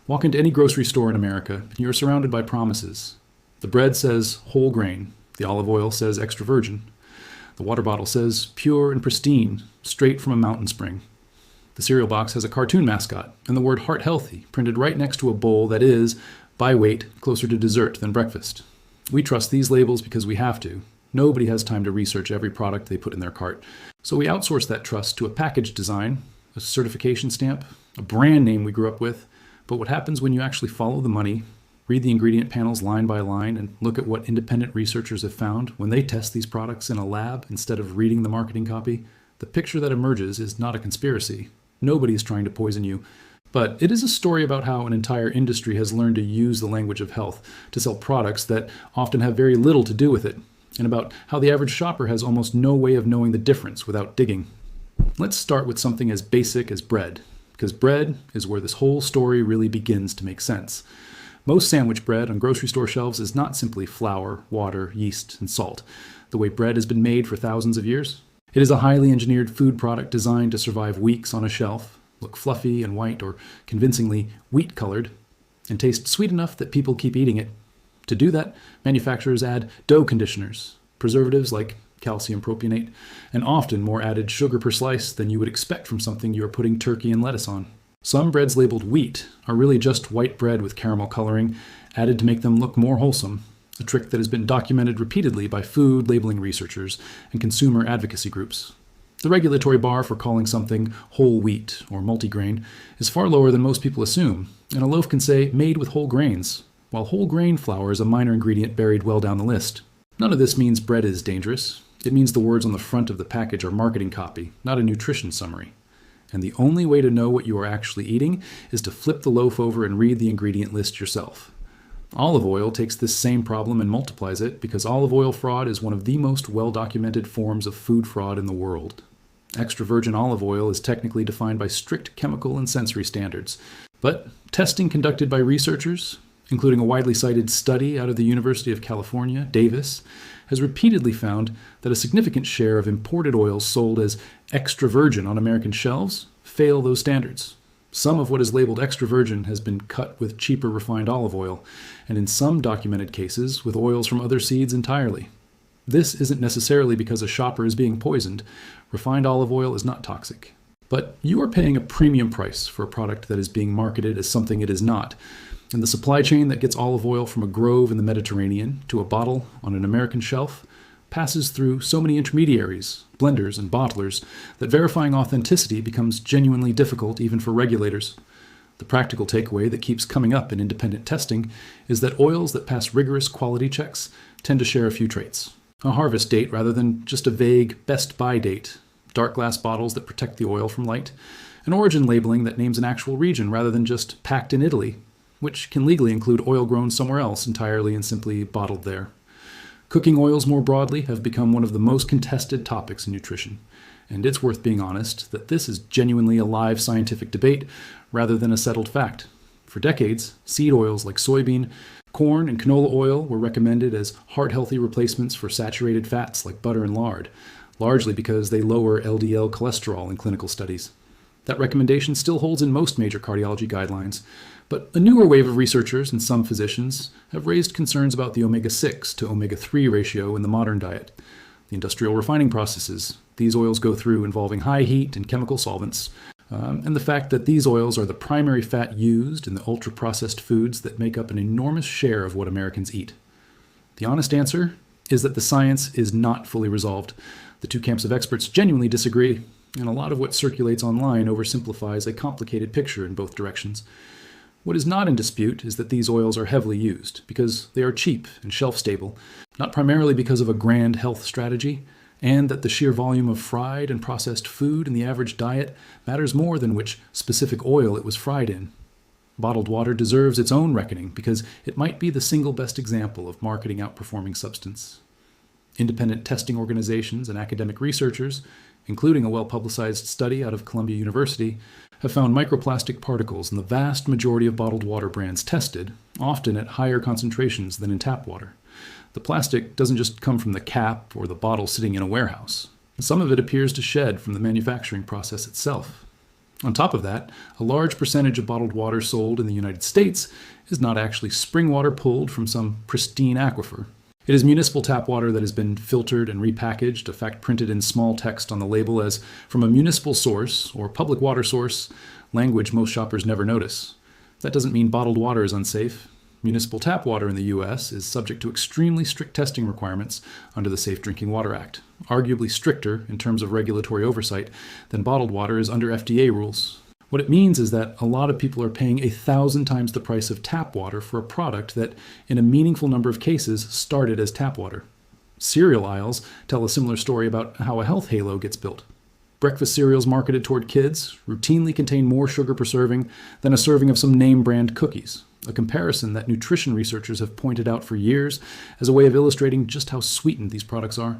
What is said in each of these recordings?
Walk into any grocery store in America, and you're surrounded by promises. The bread says whole grain. The olive oil says extra virgin. The water bottle says pure and pristine, straight from a mountain spring. The cereal box has a cartoon mascot and the word heart healthy printed right next to a bowl that is, by weight, closer to dessert than breakfast. We trust these labels because we have to. Nobody has time to research every product they put in their cart. So we outsource that trust to a package design, a certification stamp, a brand name we grew up with. But what happens when you actually follow the money, read the ingredient panels line by line, and look at what independent researchers have found when they test these products in a lab instead of reading the marketing copy? The picture that emerges is not a conspiracy. Nobody is trying to poison you. But it is a story about how an entire industry has learned to use the language of health to sell products that often have very little to do with it, and about how the average shopper has almost no way of knowing the difference without digging. Let's start with something as basic as bread, because bread is where this whole story really begins to make sense. Most sandwich bread on grocery store shelves is not simply flour, water, yeast, and salt, the way bread has been made for thousands of years. It is a highly engineered food product designed to survive weeks on a shelf, look fluffy and white or convincingly wheat-colored, and taste sweet enough that people keep eating it. To do that, manufacturers add dough conditioners, preservatives like calcium propionate, and often more added sugar per slice than you would expect from something you are putting turkey and lettuce on. Some breads labeled wheat are really just white bread with caramel coloring added to make them look more wholesome, a trick that has been documented repeatedly by food labeling researchers and consumer advocacy groups. The regulatory bar for calling something whole wheat or multigrain is far lower than most people assume, and a loaf can say made with whole grains, while whole grain flour is a minor ingredient buried well down the list. None of this means bread is dangerous. It means the words on the front of the package are marketing copy, not a nutrition summary. And the only way to know what you are actually eating is to flip the loaf over and read the ingredient list yourself. Olive oil takes this same problem and multiplies it because olive oil fraud is one of the most well-documented forms of food fraud in the world. Extra virgin olive oil is technically defined by strict chemical and sensory standards, but testing conducted by researchers, including a widely cited study out of the University of California, Davis, has repeatedly found that a significant share of imported oils sold as extra virgin on American shelves fail those standards. Some of what is labeled extra virgin has been cut with cheaper refined olive oil, and in some documented cases with oils from other seeds entirely. This isn't necessarily because a shopper is being poisoned. Refined olive oil is not toxic. But you are paying a premium price for a product that is being marketed as something it is not. And the supply chain that gets olive oil from a grove in the Mediterranean to a bottle on an American shelf passes through so many intermediaries, blenders, and bottlers that verifying authenticity becomes genuinely difficult even for regulators. The practical takeaway that keeps coming up in independent testing is that oils that pass rigorous quality checks tend to share a few traits. A harvest date rather than just a vague best buy date, dark glass bottles that protect the oil from light, an origin labeling that names an actual region rather than just packed in Italy, which can legally include oil grown somewhere else entirely and simply bottled there. Cooking oils more broadly have become one of the most contested topics in nutrition, and it's worth being honest that this is genuinely a live scientific debate rather than a settled fact. For decades, seed oils like soybean, corn, and canola oil were recommended as heart-healthy replacements for saturated fats like butter and lard, largely because they lower LDL cholesterol in clinical studies. That recommendation still holds in most major cardiology guidelines, but a newer wave of researchers and some physicians have raised concerns about the omega-6 to omega-3 ratio in the modern diet, the industrial refining processes these oils go through involving high heat and chemical solvents, and the fact that these oils are the primary fat used in the ultra-processed foods that make up an enormous share of what Americans eat. The honest answer is that the science is not fully resolved. The two camps of experts genuinely disagree, and a lot of what circulates online oversimplifies a complicated picture in both directions. What is not in dispute is that these oils are heavily used because they are cheap and shelf-stable, not primarily because of a grand health strategy, and that the sheer volume of fried and processed food in the average diet matters more than which specific oil it was fried in. Bottled water deserves its own reckoning because it might be the single best example of marketing outperforming substance. Independent testing organizations and academic researchers, including a well-publicized study out of Columbia University, have found microplastic particles in the vast majority of bottled water brands tested, often at higher concentrations than in tap water. The plastic doesn't just come from the cap or the bottle sitting in a warehouse. Some of it appears to shed from the manufacturing process itself. On top of that, a large percentage of bottled water sold in the United States is not actually spring water pulled from some pristine aquifer. It is municipal tap water that has been filtered and repackaged, in fact printed in small text on the label as from a municipal source or public water source, language most shoppers never notice. That doesn't mean bottled water is unsafe. Municipal tap water in the U.S. is subject to extremely strict testing requirements under the Safe Drinking Water Act, arguably stricter in terms of regulatory oversight than bottled water is under FDA rules. What it means is that a lot of people are paying 1,000 times the price of tap water for a product that, in a meaningful number of cases, started as tap water. Cereal aisles tell a similar story about how a health halo gets built. Breakfast cereals marketed toward kids routinely contain more sugar per serving than a serving of some name brand cookies, a comparison that nutrition researchers have pointed out for years as a way of illustrating just how sweetened these products are.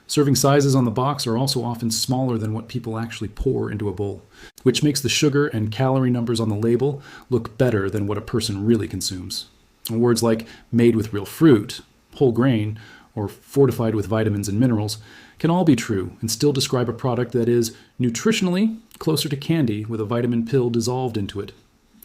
Serving sizes on the box are also often smaller than what people actually pour into a bowl, which makes the sugar and calorie numbers on the label look better than what a person really consumes. And words like made with real fruit, whole grain, or fortified with vitamins and minerals can all be true and still describe a product that is nutritionally closer to candy with a vitamin pill dissolved into it.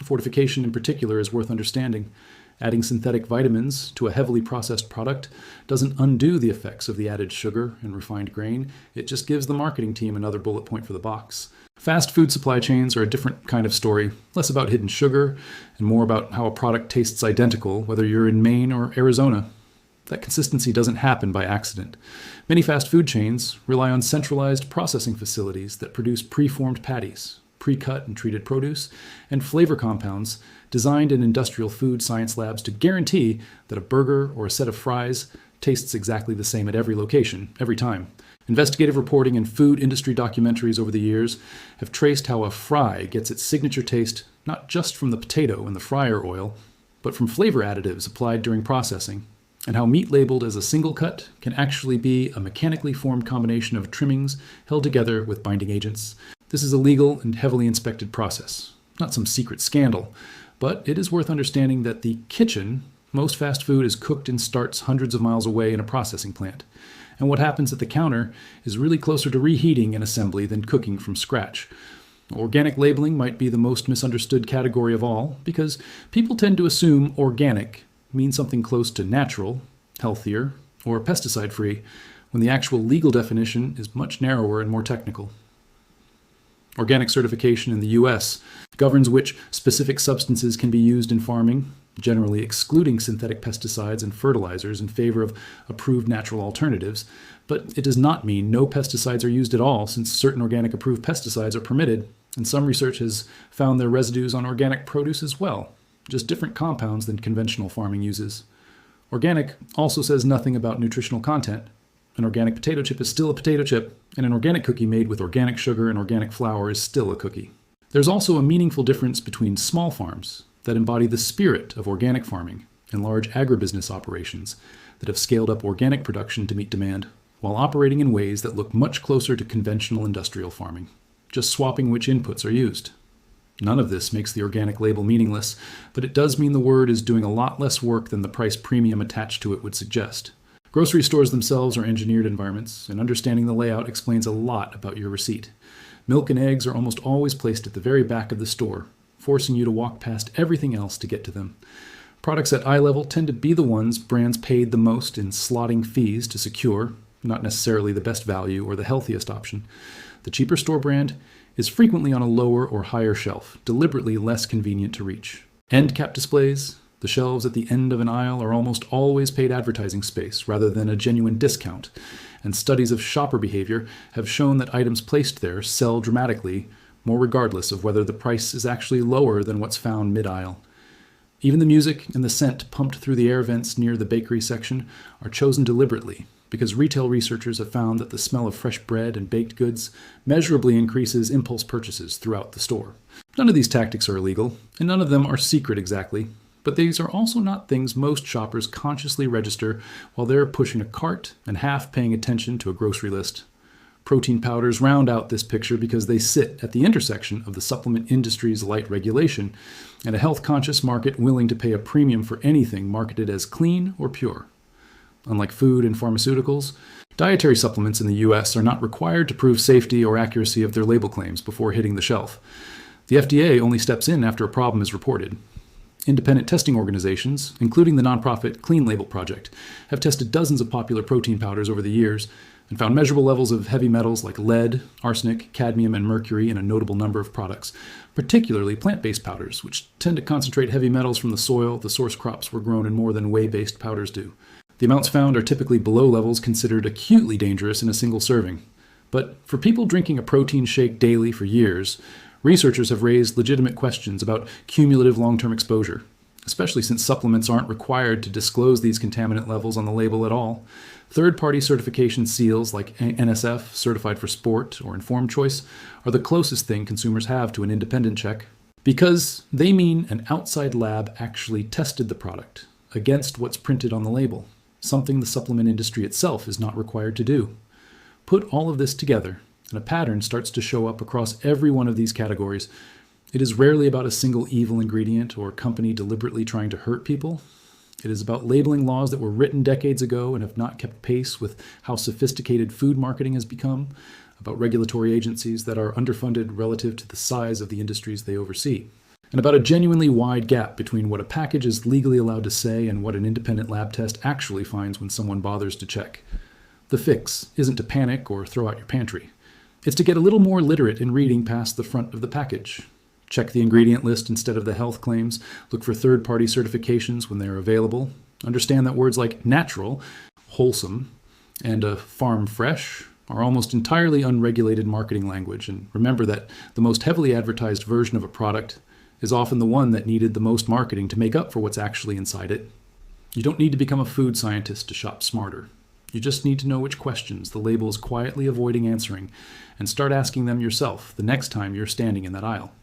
Fortification in particular is worth understanding. Adding synthetic vitamins to a heavily processed product doesn't undo the effects of the added sugar and refined grain. It just gives the marketing team another bullet point for the box. Fast food supply chains are a different kind of story, less about hidden sugar and more about how a product tastes identical whether you're in Maine or Arizona. That consistency doesn't happen by accident. Many fast food chains rely on centralized processing facilities that produce pre-formed patties, pre-cut and treated produce, and flavor compounds designed in industrial food science labs to guarantee that a burger or a set of fries tastes exactly the same at every location, every time. Investigative reporting and food industry documentaries over the years have traced how a fry gets its signature taste not just from the potato and the fryer oil, but from flavor additives applied during processing, and how meat labeled as a single cut can actually be a mechanically formed combination of trimmings held together with binding agents. This is a legal and heavily inspected process, not some secret scandal, but it is worth understanding that the kitchen, most fast food is cooked in starts hundreds of miles away in a processing plant, and what happens at the counter is really closer to reheating an assembly than cooking from scratch. Organic labeling might be the most misunderstood category of all, because people tend to assume organic means something close to natural, healthier, or pesticide-free, when the actual legal definition is much narrower and more technical. Organic certification in the U.S. governs which specific substances can be used in farming, generally excluding synthetic pesticides and fertilizers in favor of approved natural alternatives, but it does not mean no pesticides are used at all, since certain organic approved pesticides are permitted, and some research has found their residues on organic produce as well, just different compounds than conventional farming uses. Organic also says nothing about nutritional content. An organic potato chip is still a potato chip, and an organic cookie made with organic sugar and organic flour is still a cookie. There's also a meaningful difference between small farms that embody the spirit of organic farming and large agribusiness operations that have scaled up organic production to meet demand, while operating in ways that look much closer to conventional industrial farming, just swapping which inputs are used. None of this makes the organic label meaningless, but it does mean the word is doing a lot less work than the price premium attached to it would suggest. Grocery stores themselves are engineered environments, and understanding the layout explains a lot about your receipt. Milk and eggs are almost always placed at the very back of the store, forcing you to walk past everything else to get to them. Products at eye level tend to be the ones brands paid the most in slotting fees to secure, not necessarily the best value or the healthiest option. The cheaper store brand is frequently on a lower or higher shelf, deliberately less convenient to reach. End cap displays, the shelves at the end of an aisle, are almost always paid advertising space rather than a genuine discount, and studies of shopper behavior have shown that items placed there sell dramatically, more regardless of whether the price is actually lower than what's found mid-aisle. Even the music and the scent pumped through the air vents near the bakery section are chosen deliberately, because retail researchers have found that the smell of fresh bread and baked goods measurably increases impulse purchases throughout the store. None of these tactics are illegal, and none of them are secret exactly, but these are also not things most shoppers consciously register while they're pushing a cart and half paying attention to a grocery list. Protein powders round out this picture because they sit at the intersection of the supplement industry's light regulation and a health-conscious market willing to pay a premium for anything marketed as clean or pure. Unlike food and pharmaceuticals, dietary supplements in the US are not required to prove safety or accuracy of their label claims before hitting the shelf. The FDA only steps in after a problem is reported. Independent testing organizations, including the nonprofit Clean Label Project, have tested dozens of popular protein powders over the years and found measurable levels of heavy metals like lead, arsenic, cadmium, and mercury in a notable number of products, particularly plant-based powders, which tend to concentrate heavy metals from the soil the source crops were grown in more than whey-based powders do. The amounts found are typically below levels considered acutely dangerous in a single serving. But for people drinking a protein shake daily for years, researchers have raised legitimate questions about cumulative long-term exposure, especially since supplements aren't required to disclose these contaminant levels on the label at all. Third-party certification seals like NSF, Certified for Sport, or Informed Choice are the closest thing consumers have to an independent check, because they mean an outside lab actually tested the product against what's printed on the label, something the supplement industry itself is not required to do. Put all of this together, and a pattern starts to show up across every one of these categories. It is rarely about a single evil ingredient or company deliberately trying to hurt people. It is about labeling laws that were written decades ago and have not kept pace with how sophisticated food marketing has become, about regulatory agencies that are underfunded relative to the size of the industries they oversee, and about a genuinely wide gap between what a package is legally allowed to say and what an independent lab test actually finds when someone bothers to check. The fix isn't to panic or throw out your pantry. It's to get a little more literate in reading past the front of the package. Check the ingredient list instead of the health claims. Look for third-party certifications when they are available. Understand that words like natural, wholesome, and farm fresh are almost entirely unregulated marketing language. And remember that the most heavily advertised version of a product is often the one that needed the most marketing to make up for what's actually inside it. You don't need to become a food scientist to shop smarter. You just need to know which questions the label is quietly avoiding answering and start asking them yourself the next time you're standing in that aisle.